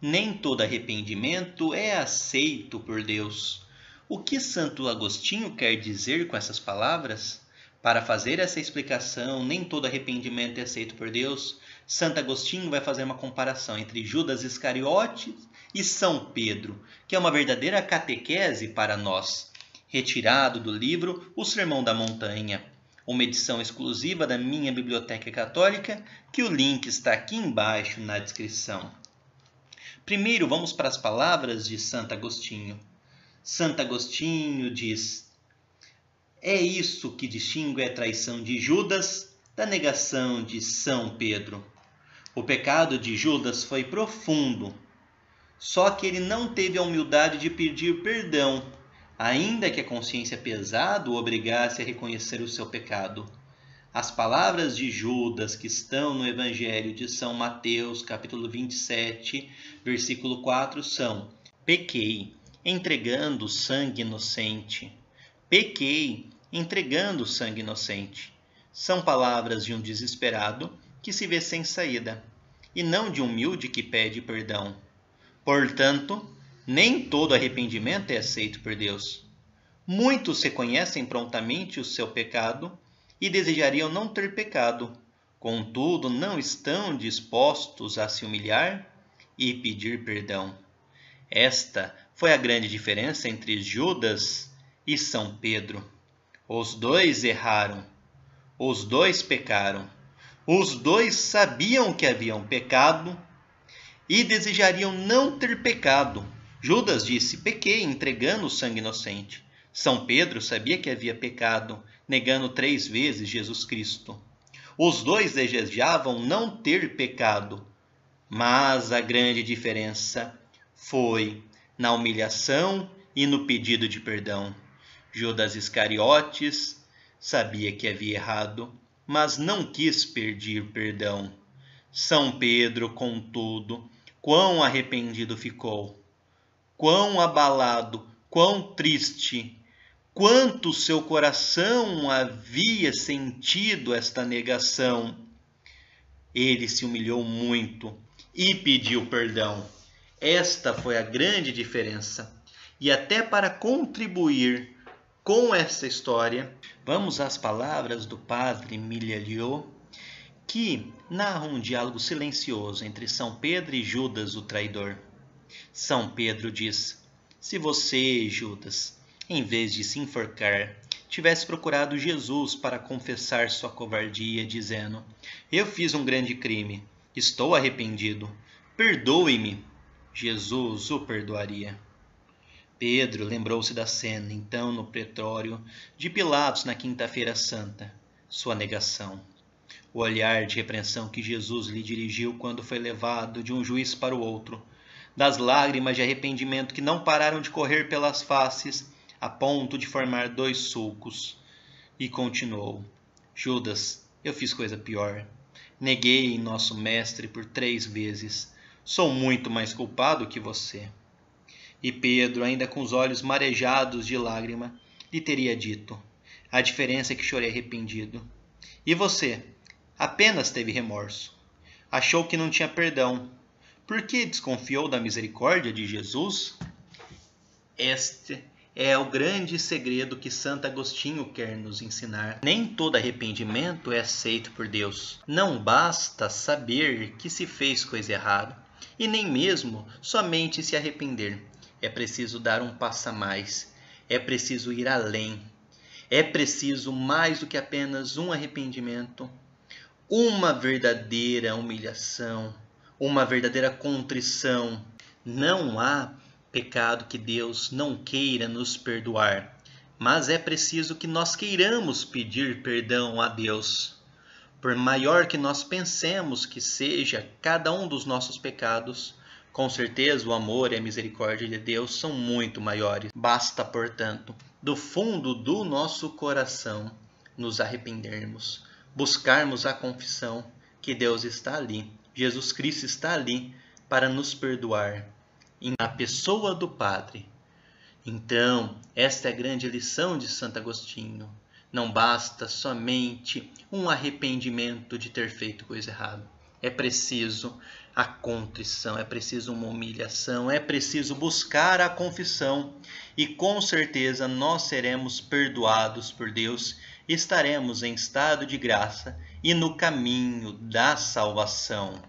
Nem todo arrependimento é aceito por Deus. O que Santo Agostinho quer dizer com essas palavras? Para fazer essa explicação, nem todo arrependimento é aceito por Deus, Santo Agostinho vai fazer uma comparação entre Judas Iscariotes e São Pedro, que é uma verdadeira catequese para nós, retirado do livro O Sermão da Montanha, uma edição exclusiva da minha biblioteca católica, que o link está aqui embaixo na descrição. Primeiro, vamos para as palavras de Santo Agostinho. Santo Agostinho diz: é isso que distingue a traição de Judas da negação de São Pedro. O pecado de Judas foi profundo, só que ele não teve a humildade de pedir perdão, ainda que a consciência pesada o obrigasse a reconhecer o seu pecado. As palavras de Judas que estão no Evangelho de São Mateus, capítulo 27, versículo 4, são: pequei, entregando sangue inocente. Pequei, entregando sangue inocente. São palavras de um desesperado que se vê sem saída, e não de um humilde que pede perdão. Portanto, nem todo arrependimento é aceito por Deus. Muitos reconhecem prontamente o seu pecado e desejariam não ter pecado, contudo não estão dispostos a se humilhar e pedir perdão. Esta foi a grande diferença entre Judas e São Pedro. Os dois erraram, os dois pecaram, os dois sabiam que haviam pecado e desejariam não ter pecado. Judas disse: pequei, entregando o sangue inocente. São Pedro sabia que havia pecado, negando 3 vezes Jesus Cristo. Os dois desejavam não ter pecado, mas a grande diferença foi na humilhação e no pedido de perdão. Judas Iscariotes sabia que havia errado, mas não quis pedir perdão. São Pedro, contudo, quão arrependido ficou, quão abalado, quão triste, quanto seu coração havia sentido esta negação. Ele se humilhou muito e pediu perdão. Esta foi a grande diferença. E até para contribuir com essa história, vamos às palavras do padre Milialiot, que narra um diálogo silencioso entre São Pedro e Judas, o traidor. São Pedro diz: se você, Judas, em vez de se enforcar, tivesse procurado Jesus para confessar sua covardia, dizendo: eu fiz um grande crime, estou arrependido, perdoe-me, Jesus o perdoaria. Pedro lembrou-se da cena, então, no pretório de Pilatos na Quinta-feira Santa, sua negação. O olhar de repreensão que Jesus lhe dirigiu quando foi levado de um juiz para o outro, das lágrimas de arrependimento que não pararam de correr pelas faces, a ponto de formar 2 sulcos. E continuou: Judas, eu fiz coisa pior. Neguei nosso mestre por 3 vezes. Sou muito mais culpado que você. E Pedro, ainda com os olhos marejados de lágrima, lhe teria dito: a diferença é que chorei arrependido. E você? Apenas teve remorso. Achou que não tinha perdão. Por que desconfiou da misericórdia de Jesus? Este é o grande segredo que Santo Agostinho quer nos ensinar. Nem todo arrependimento é aceito por Deus. Não basta saber que se fez coisa errada, e nem mesmo somente se arrepender. É preciso dar um passo a mais. É preciso ir além. É preciso mais do que apenas um arrependimento. Uma verdadeira humilhação, uma verdadeira contrição. Não há pecado que Deus não queira nos perdoar, mas é preciso que nós queiramos pedir perdão a Deus. Por maior que nós pensemos que seja cada um dos nossos pecados, com certeza o amor e a misericórdia de Deus são muito maiores. Basta, portanto, do fundo do nosso coração, nos arrependermos, buscarmos a confissão que Deus está ali, Jesus Cristo está ali para nos perdoar, na pessoa do Padre. Então, esta é a grande lição de Santo Agostinho. Não basta somente um arrependimento de ter feito coisa errada. é preciso a contrição, é preciso uma humilhação, é preciso buscar a confissão e com certeza nós seremos perdoados por Deus, estaremos em estado de graça e no caminho da salvação.